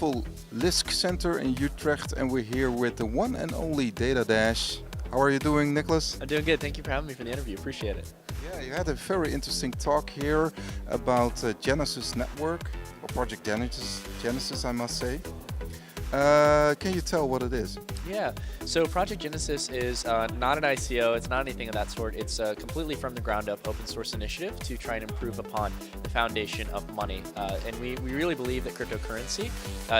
beautiful Lisk Center in Utrecht, and we're here with the one and only Datadash. How are you doing, Nicholas? I'm doing good. Thank you for having me for the interview. Appreciate it. Yeah, you had a very interesting talk here about Genesis Network, or Project Genesis, I must say. Can you tell what it is? Yeah. So Project Genesis is not an ICO. It's not anything of that sort. It's a completely from the ground up open source initiative to try and improve upon the foundation of money. And we really believe that cryptocurrency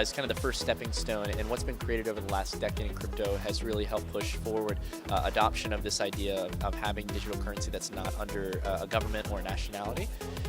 is kind of the first stepping stone. And what's been created over the last decade in crypto has really helped push forward adoption of this idea of having digital currency that's not under a government or a nationality.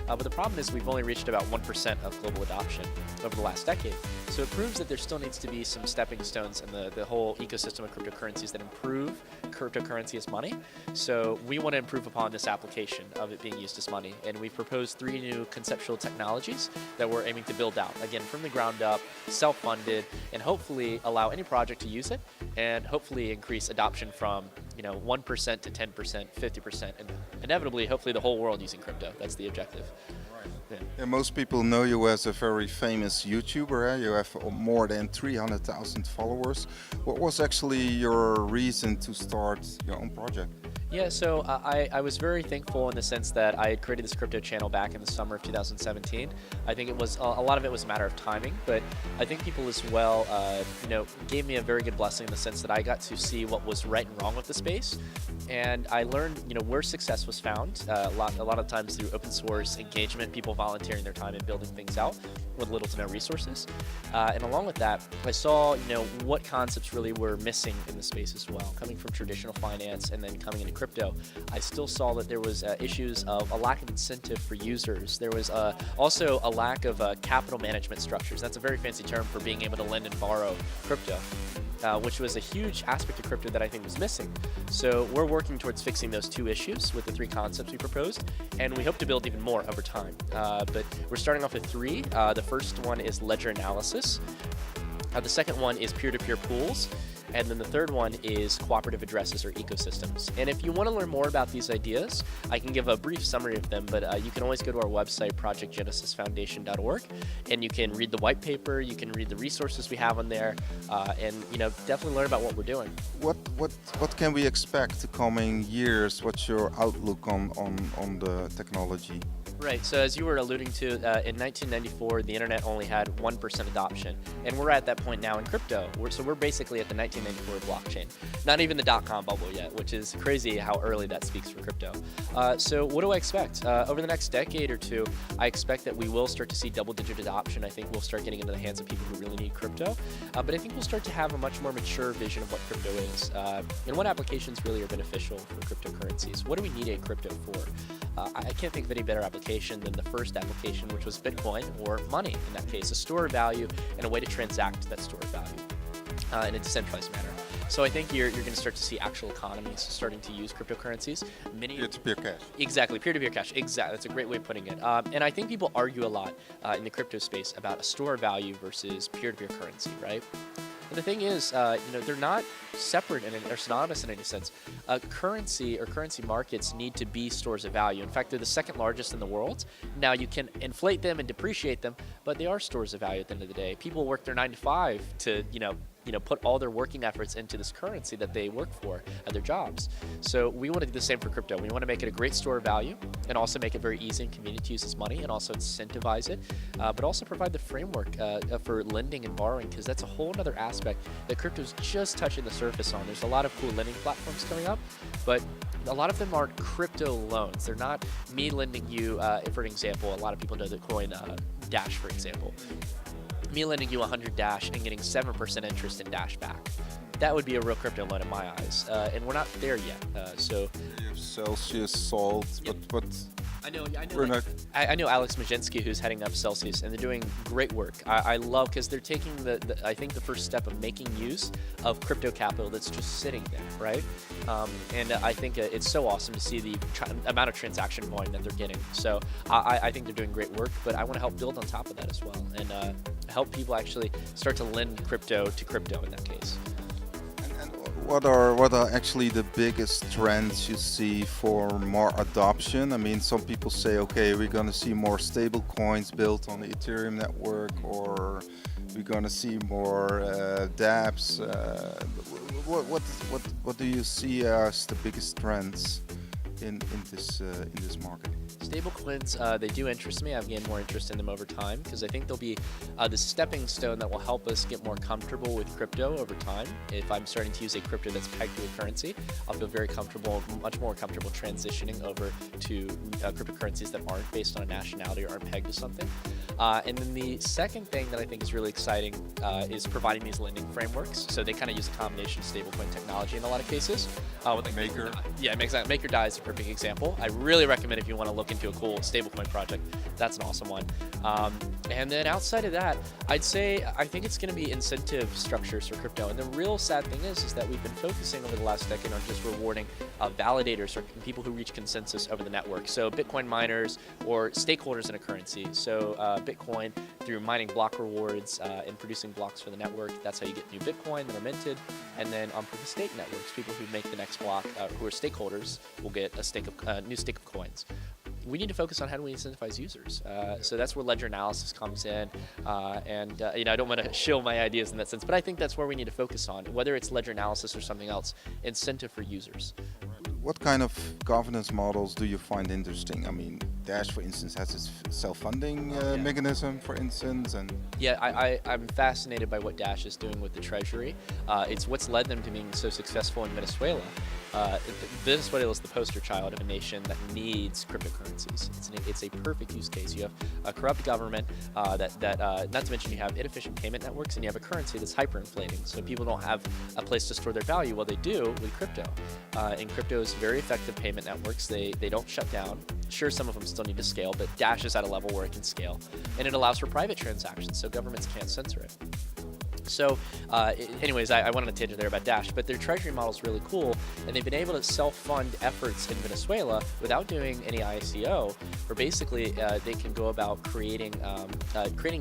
But the problem is we've only reached about 1% of global adoption over the last decade. So it proves that there still needs to be some stepping stones in the whole ecosystem of cryptocurrencies that improve cryptocurrency as money. So we want to improve upon this application of it being used as money. And we've proposed 3 new conceptual technologies that we're aiming to build out, again, from the ground up, self-funded, and hopefully allow any project to use it, and hopefully increase adoption from 1% to 10%, 50%, and inevitably, hopefully the whole world using crypto. That's the objective. Yeah, most people know you as a very famous YouTuber. You have more than 300,000 followers. What was actually your reason to start your own project? Yeah, so I was very thankful in the sense that I had created this crypto channel back in the summer of 2017. I think it was a lot of it was a matter of timing, but I think people as well, gave me a very good blessing in the sense that I got to see what was right and wrong with the space, and I learned, where success was found. A lot of times through open source engagement, people volunteering their time and building things out with little to no resources, and along with that, I saw what concepts really were missing in the space as well. Coming from traditional finance and then coming into crypto, I still saw that there was issues of a lack of incentive for users. There was also a lack of capital management structures. That's a very fancy term for being able to lend and borrow crypto, which was a huge aspect of crypto that I think was missing. So we're working towards fixing those 2 issues with the 3 concepts we proposed, and we hope to build even more over time. But we're starting off with 3. The first one is ledger analysis. The second one is peer-to-peer pools. And then the third one is cooperative addresses or ecosystems. And if you want to learn more about these ideas, I can give a brief summary of them, but you can always go to our website, projectgenesisfoundation.org, and you can read the white paper, you can read the resources we have on there, and definitely learn about what we're doing. What can we expect the coming years? What's your outlook on the technology? Right, so as you were alluding to, in 1994, the internet only had 1% adoption, and we're at that point now in crypto. We're basically at the 1994 blockchain. Not even the dot-com bubble yet, which is crazy how early that speaks for crypto. So what do I expect? Over the next decade or 2, I expect that we will start to see double-digit adoption. I think we'll start getting into the hands of people who really need crypto, but I think we'll start to have a much more mature vision of what crypto is, and what applications really are beneficial for cryptocurrencies. What do we need a crypto for? I can't think of any better application than the first application, which was Bitcoin, or money in that case, a store of value and a way to transact that store of value in a decentralized manner. So I think you're going to start to see actual economies starting to use cryptocurrencies. Peer-to-peer cash. Exactly, peer-to-peer cash. Exactly, that's a great way of putting it. And I think people argue a lot in the crypto space about a store of value versus peer-to-peer currency, right? And the thing is, they're not separate or synonymous in any sense. Currency or currency markets need to be stores of value. In fact, they're the second largest in the world. Now, you can inflate them and depreciate them, but they are stores of value at the end of the day. People work their 9 to 5 to, put all their working efforts into this currency that they work for at their jobs. So we want to do the same for crypto. We want to make it a great store of value and also make it very easy and convenient to use as money and also incentivize it, but also provide the framework for lending and borrowing, because that's a whole other aspect that crypto's just touching the surface on. There's a lot of cool lending platforms coming up, but a lot of them aren't crypto loans. They're not me lending you, for an example, a lot of people know the coin Dash, for example. Me lending you 100 Dash and getting 7% interest in Dash back. That would be a real crypto loan in my eyes, and we're not there yet. So You have Celsius, Salt, Yep. but I know we're not. I know Alex Majinsky, who's heading up Celsius, and they're doing great work. I love, because they're taking I think the first step of making use of crypto capital that's just sitting there, right? And I think it's so awesome to see the amount of transaction volume that they're getting. So I think they're doing great work, but I want to help build on top of that as well, and help people actually start to lend crypto to crypto in that case. What are actually the biggest trends you see for more adoption? I mean, some people say, okay, we're going to see more stable coins built on the Ethereum network, or we're gonna see more dApps. What do you see as the biggest trends in this market? Stablecoins, they do interest me. I've gained more interest in them over time because I think they'll be the stepping stone that will help us get more comfortable with crypto over time. If I'm starting to use a crypto that's pegged to a currency, I'll feel very comfortable, much more comfortable transitioning over to cryptocurrencies that aren't based on a nationality or aren't pegged to something. And then the second thing that I think is really exciting is providing these lending frameworks. So they kind of use a combination of stablecoin technology in a lot of cases. Maker. Yeah, Maker DAI is a perfect example. I really recommend if you want to look into a cool stablecoin project, that's an awesome one. And then outside of that, I'd say I think it's going to be incentive structures for crypto. And the real sad thing is that we've been focusing over the last decade on just rewarding validators or people who reach consensus over the network. So Bitcoin miners or stakeholders in a currency. So Bitcoin through mining block rewards and producing blocks for the network. That's how you get new Bitcoin that are minted. And then on proof of stake networks, people who make the next block, who are stakeholders, will get a new stake of coins. We need to focus on how do we incentivize users. So that's where ledger analysis comes in. I don't want to shill my ideas in that sense, but I think that's where we need to focus on, whether it's ledger analysis or something else, incentive for users. What kind of governance models do you find interesting? I mean, Dash, for instance, has its self-funding mechanism, for instance, and I'm fascinated by what Dash is doing with the treasury. It's what's led them to being so successful in Venezuela. Venezuela is the poster child of a nation that needs cryptocurrencies. It's a perfect use case. You have a corrupt government not to mention you have inefficient payment networks, and you have a currency that's hyperinflating. So people don't have a place to store their value. Well, they do with crypto. And crypto is very effective payment networks. They don't shut down. Sure, some of them still need to scale, but Dash is at a level where it can scale. And it allows for private transactions, so governments can't censor it. So anyways, I went on a tangent there about Dash, but their treasury model is really cool, and they've been able to self-fund efforts in Venezuela without doing any ICO, where basically they can go about creating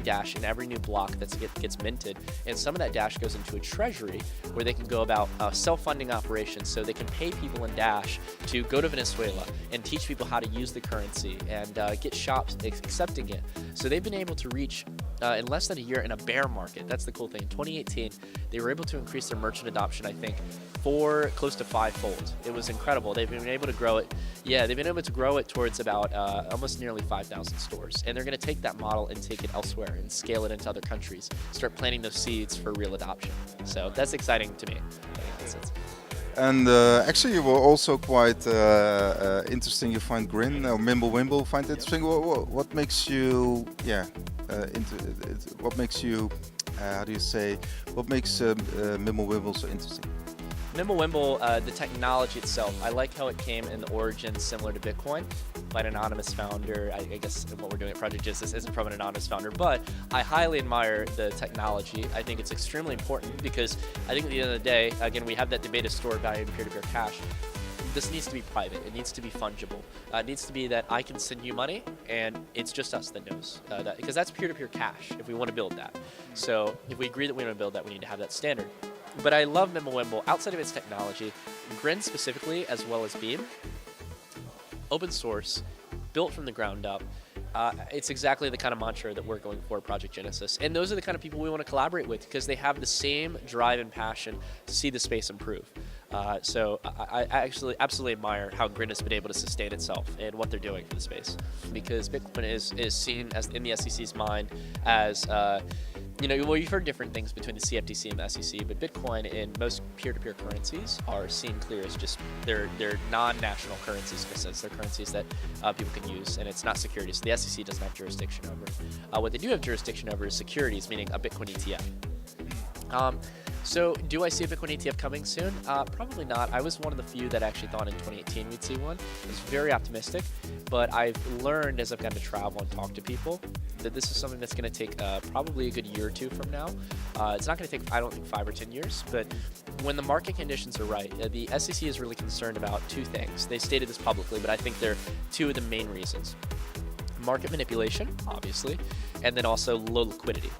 Dash in every new block that gets minted, and some of that Dash goes into a treasury where they can go about self-funding operations, so they can pay people in Dash to go to Venezuela and teach people how to use the currency and get shops accepting it. So they've been able to reach in less than a year in a bear market. That's the cool thing. In 2018, they were able to increase their merchant adoption, I think, close to 5-fold. It was incredible. They've been able to grow it. Yeah, they've been able to grow it towards about almost nearly 5,000 stores. And they're going to take that model and take it elsewhere and scale it into other countries. Start planting those seeds for real adoption. So that's exciting to me. And actually, you were also quite interesting. You find Grin or Mimblewimble find interesting. What makes you, what makes you, how do you say, what makes Mimblewimble so interesting? Mimblewimble, the technology itself, I like how it came in the origins similar to Bitcoin by an anonymous founder. I guess what we're doing at Project Genesis isn't from an anonymous founder, but I highly admire the technology. I think it's extremely important because I think at the end of the day, again, we have that debate of stored value and peer-to-peer cash. This needs to be private. It needs to be fungible. It needs to be that I can send you money and it's just us that knows that, because that's peer-to-peer cash if we want to build that. So if we agree that we want to build that, we need to have that standard. But I love Mimblewimble outside of its technology, Grin specifically, as well as Beam. Open source, built from the ground up. It's exactly the kind of mantra that we're going for at Project Genesis. And those are the kind of people we want to collaborate with because they have the same drive and passion to see the space improve. So I actually absolutely admire how Grin has been able to sustain itself and what they're doing for the space. Because Bitcoin is seen as in the SEC's mind as well, you've heard different things between the CFTC and the SEC, but Bitcoin and most peer-to-peer currencies are seen clear as just they're non-national currencies in a sense. They're currencies that people can use, and it's not securities. So the SEC doesn't have jurisdiction over. What they do have jurisdiction over is securities, meaning a Bitcoin ETF. So do I see a Bitcoin ETF coming soon? Probably not. I was one of the few that actually thought in 2018 we'd see one. I was very optimistic, but I've learned as I've gotten to travel and talk to people that this is something that's going to take probably a good year or two from now. It's not going to take, I don't think, 5 or 10 years, but when the market conditions are right, the SEC is really concerned about two things. They stated this publicly, but I think they're two of the main reasons. Market manipulation, obviously, and then also low liquidity.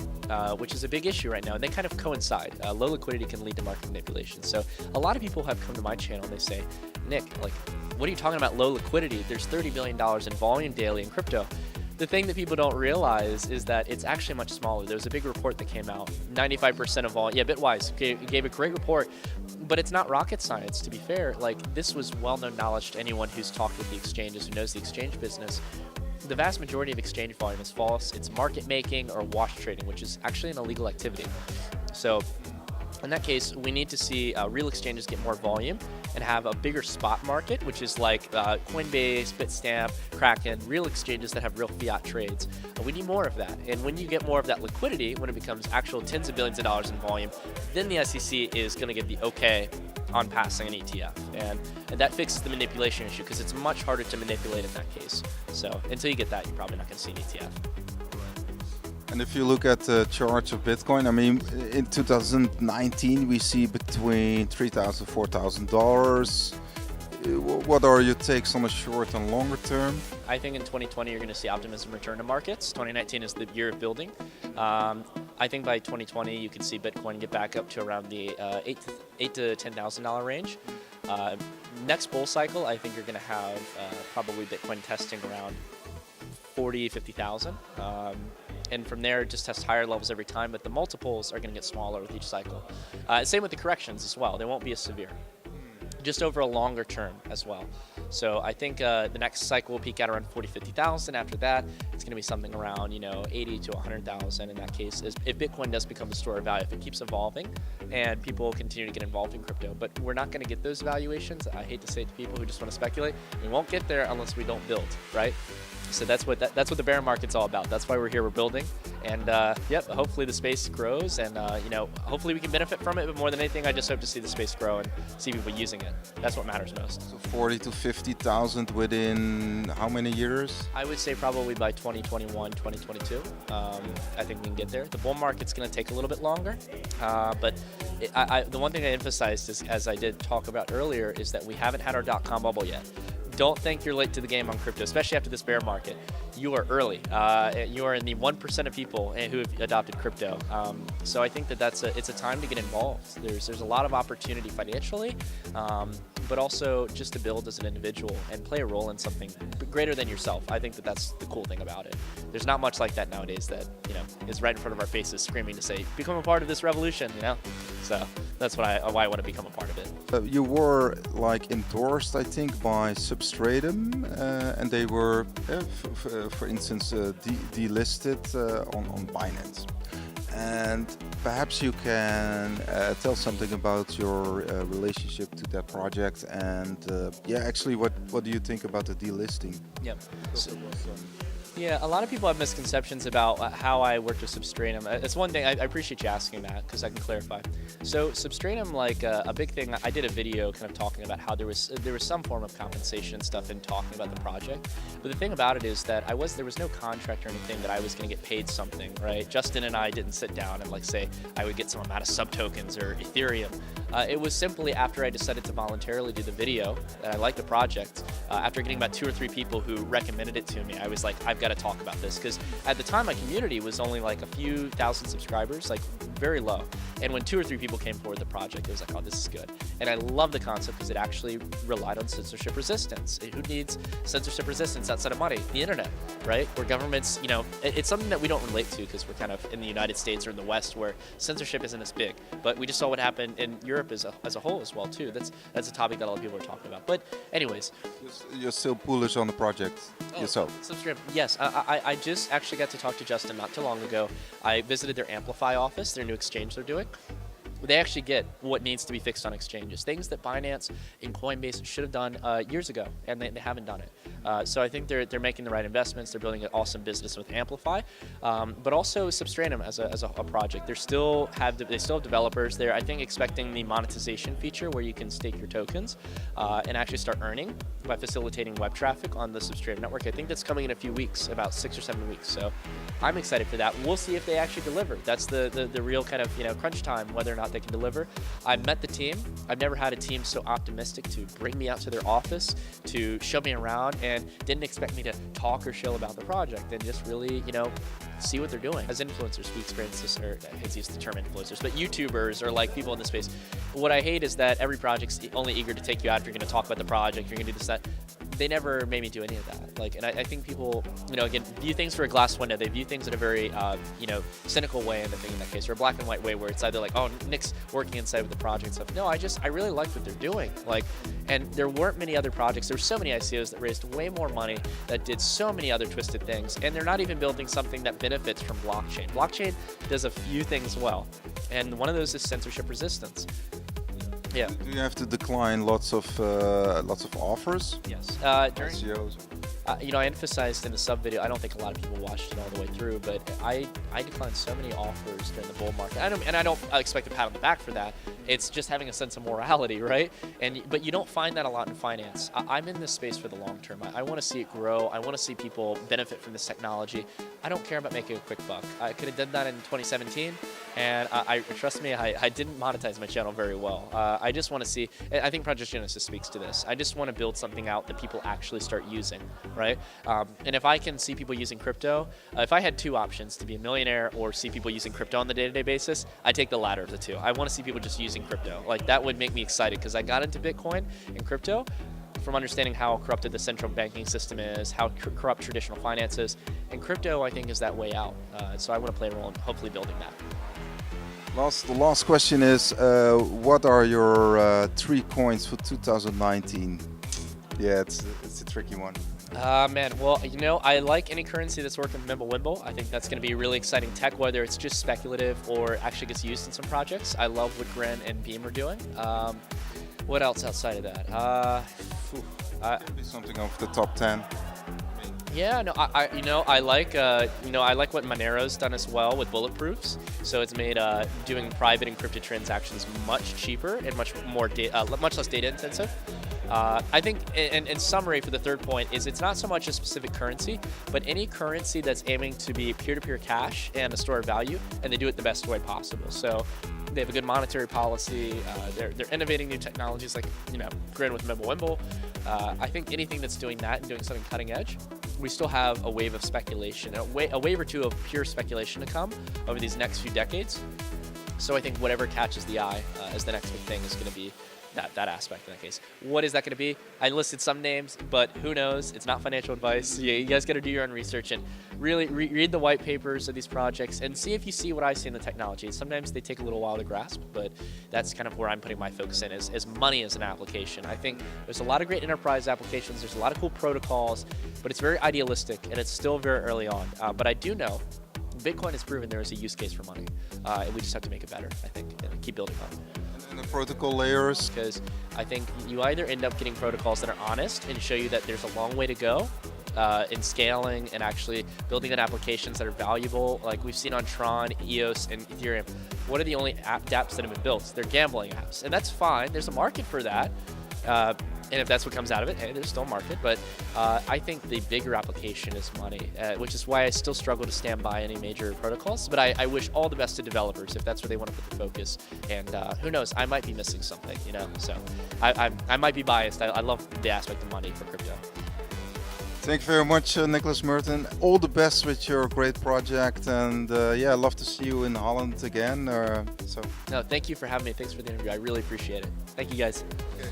Which is a big issue right now, and they kind of coincide. Low liquidity can lead to market manipulation. So a lot of people have come to my channel and they say, Nick, like, what are you talking about low liquidity? There's $30 billion in volume daily in crypto. the thing that people don't realize is that it's actually much smaller. There was a big report that came out. 95% of all, yeah, Bitwise gave a great report, but it's not rocket science, to be fair. Like, this was well-known knowledge to anyone who's talked with the exchanges, who knows the exchange business. The vast majority of exchange volume is false. It's market making or wash trading, which is actually an illegal activity. So in that case, we need to see real exchanges get more volume and have a bigger spot market, which is like Coinbase, Bitstamp, Kraken, real exchanges that have real fiat trades. We need more of that. And when you get more of that liquidity, when it becomes actual tens of billions of dollars in volume, then the SEC is going to give the okay on passing an ETF. And that fixes the manipulation issue, because it's much harder to manipulate in that case. So until you get that, you're probably not going to see an ETF. And if you look at the charts of Bitcoin, I mean, in 2019 we see between $3,000 to $4,000. What are your takes on the short and longer term? I think in 2020 you're going to see optimism return to markets. 2019 is the year of building. I think by 2020 you can see Bitcoin get back up to around the $8,000 to $10,000 range. Next bull cycle, I think you're going to have probably Bitcoin testing around 40, 50,000. And from there, it just tests higher levels every time, but the multiples are going to get smaller with each cycle. Same with the corrections as well. They won't be as severe, just over a longer term as well. So I think the next cycle will peak at around 40, 50,000. After that, it's going to be something around 80 to 100,000 in that case. If Bitcoin does become a store of value, if it keeps evolving and people continue to get involved in crypto. But we're not going to get those valuations. I hate to say it to people who just want to speculate. We won't get there unless we don't build, right? So that's what the bear market's all about. That's why we're here. We're building, and yep. Hopefully the space grows, and hopefully we can benefit from it. But more than anything, I just hope to see the space grow and see people using it. That's what matters most. So 40 to 50,000 within how many years? I would say probably by 2021, 2022. I think we can get there. The bull market's going to take a little bit longer, but the one thing I emphasized is, as I did talk about earlier, is that we haven't had our dot-com bubble yet. Don't think you're late to the game on crypto, especially after this bear market. You are early. You are in the 1% of people who have adopted crypto. So I think that it's a time to get involved. There's a lot of opportunity financially, but also just to build as an individual and play a role in something greater than yourself. I think that that's the cool thing about it. There's not much like that nowadays that is right in front of our faces, screaming to say, "Become a part of this revolution." So that's why I want to become a part of it. You were endorsed, I think, by Substratum, and they were, for instance, delisted on Binance. And perhaps you can tell something about your relationship to that project, and actually, what do you think about the delisting? Yeah. Yeah, a lot of people have misconceptions about how I worked with Substratum. It's one thing, I appreciate you asking that, because I can clarify. So Substratum, a big thing, I did a video kind of talking about how there was some form of compensation stuff in talking about the project. But the thing about it is that there was no contract or anything that I was going to get paid something, right? Justin and I didn't sit down and say I would get some amount of sub-tokens or Ethereum. It was simply after I decided to voluntarily do the video that I liked the project, after getting about 2 or 3 people who recommended it to me, I was like, I've got to talk about this, because at the time my community was only a few thousand subscribers, very low. And when 2 or 3 people came forward with the project, it was like, oh, this is good. And I love the concept because it actually relied on censorship resistance. Who needs censorship resistance outside of money? The internet, right? Where governments, it's something that we don't relate to because we're kind of in the United States or in the West where censorship isn't as big. But we just saw what happened in Europe as a whole as well too. That's a topic that a lot of people are talking about. But anyways, you're still bullish on the project yourself. Subscribe. Yes, I just actually got to talk to Justin not too long ago. I visited their Amplify office, their new exchange they're doing. They actually get what needs to be fixed on exchanges, things that Binance and Coinbase should have done years ago, and they haven't done it. So I think they're making the right investments. They're building an awesome business with Amplify, but also Substratum as a project. They still have developers. They're, I think, expecting the monetization feature where you can stake your tokens and actually start earning by facilitating web traffic on the Substratum network. I think that's coming in a few weeks, about 6 or 7 weeks. So I'm excited for that. We'll see if they actually deliver. That's the real kind of crunch time, whether or not they can deliver. I met the team. I've never had a team so optimistic to bring me out to their office, to show me around, and didn't expect me to talk or shill about the project and just really, see what they're doing. As influencers, we experience this, or I hate to use the term influencers, but YouTubers or people in the space. What I hate is that every project's only eager to take you out if you're going to talk about the project, you're going to do this, that. they never made me do any of that. Like, and I think people, again, view things through a glass window. They view things in a very, cynical way in that case, or a black and white way, where it's either like, oh, Nick's working inside with the project and stuff. No, I really like what they're doing. Like, and there weren't many other projects. There were so many ICOs that raised way more money, that did so many other twisted things, and they're not even building something that benefits from blockchain. Blockchain does a few things well, and one of those is censorship resistance. Yeah. Do you have to decline lots of offers? Yes. During ICOs? I emphasized in the sub video, I don't think a lot of people watched it all the way through, but I declined so many offers during the bull market. I don't expect a pat on the back for that. It's just having a sense of morality, right? But you don't find that a lot in finance. I'm in this space for the long term. I want to see it grow. I want to see people benefit from this technology. I don't care about making a quick buck. I could have done that in 2017, and trust me, I didn't monetize my channel very well. I just want to see, I think Project Genesis speaks to this. I just want to build something out that people actually start using, right? And if I can see people using crypto, if I had two options, to be a millionaire or see people using crypto on the day-to-day basis, I take the latter of the two. I want to see people just using crypto. Like, that would make me excited, because I got into Bitcoin and crypto from understanding how corrupted the central banking system is, how corrupt traditional finance is, and crypto, I think, is that way out. So I want to play a role in hopefully building that. The last question is, what are your 3 coins for 2019? Yeah, it's a tricky one. Man, well, I like any currency that's working with Mimblewimble. I think that's going to be really exciting tech, whether it's just speculative or actually gets used in some projects. I love what Gren and Beam are doing. What else outside of that? Maybe something off the top 10. Yeah, no, I like what Monero's done as well with bulletproofs. So it's made doing private encrypted transactions much cheaper and much less data intensive. I think, in summary, for the third point, is it's not so much a specific currency, but any currency that's aiming to be peer-to-peer cash and a store of value, and they do it the best way possible. So they have a good monetary policy. They're innovating new technologies, like Grin with Mimblewimble. I think anything that's doing that and doing something cutting edge, we still have a wave of speculation, a wave or two of pure speculation to come over these next few decades. So I think whatever catches the eye as the next big thing is going to be that aspect in that case. What is that going to be? I listed some names, but who knows? It's not financial advice. Yeah, you guys got to do your own research and really read the white papers of these projects and see if you see what I see in the technology. Sometimes they take a little while to grasp, but that's kind of where I'm putting my focus in, is money as an application. I think there's a lot of great enterprise applications. There's a lot of cool protocols, but it's very idealistic and it's still very early on. But I do know Bitcoin has proven there is a use case for money, and we just have to make it better, I think, and keep building on it. And the protocol layers? Because I think you either end up getting protocols that are honest and show you that there's a long way to go in scaling and actually building on applications that are valuable. Like we've seen on Tron, EOS, and Ethereum. What are the only dApps that have been built? They're gambling apps, and that's fine. There's a market for that. And if that's what comes out of it, hey, there's still a market. But I think the bigger application is money, which is why I still struggle to stand by any major protocols. But I wish all the best to developers if that's where they want to put the focus. And who knows, I might be missing something, So I might be biased. I love the aspect of money for crypto. Thank you very much, Nicholas Merton. All the best with your great project, and yeah, I'd love to see you in Holland again. No, thank you for having me. Thanks for the interview. I really appreciate it. Thank you, guys. Okay.